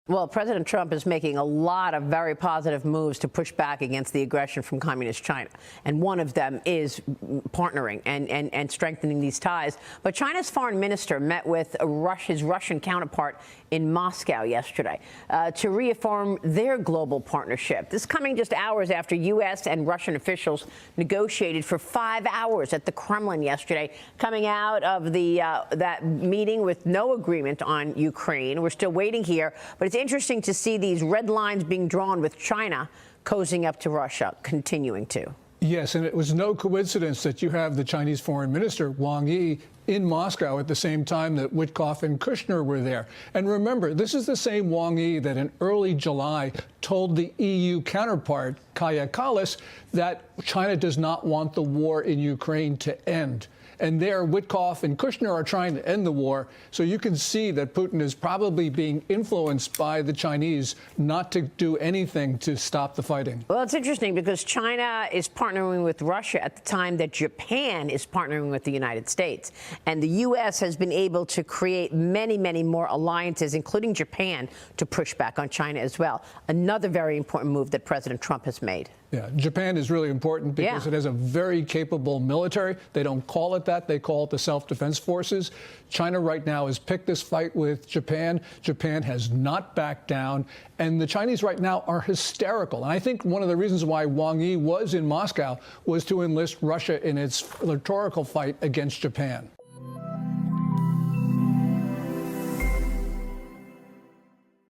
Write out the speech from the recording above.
Well, President Trump is making a lot of very positive moves to push back against the aggression from communist China. And one of them is partnering and strengthening these ties. But China's foreign minister met with his Russian counterpart in Moscow yesterday to reaffirm their global partnership. This coming just hours after U.S. and Russian officials negotiated for 5 hours at the Kremlin yesterday, coming out of that meeting with no agreement on Ukraine. We're still waiting here, but it's interesting to see these red lines being drawn with China cozying up to Russia, continuing to. Yes, and it was no coincidence that you have the Chinese foreign minister, Wang Yi, in Moscow at the same time that Witkoff and Kushner were there. And remember, this is the same Wang Yi that in early July told the EU counterpart, Kaja Kallas, that China does not want the war in Ukraine to end. And there, Witkoff and Kushner are trying to end the war. So you can see that Putin is probably being influenced by the Chinese not to do anything to stop the fighting. Well, it's interesting because China is partnering with Russia at the time that Japan is partnering with the United States. And the U.S. has been able to create many, many more alliances, including Japan, to push back on China as well. Another very important move that President Trump has made. Yeah, Japan is really important because it has a very capable military. They don't call it that. They call it the Self-Defense Forces. China right now has picked this fight with Japan. Japan has not backed down. And the Chinese right now are hysterical. And I think one of the reasons why Wang Yi was in Moscow was to enlist Russia in its rhetorical fight against Japan.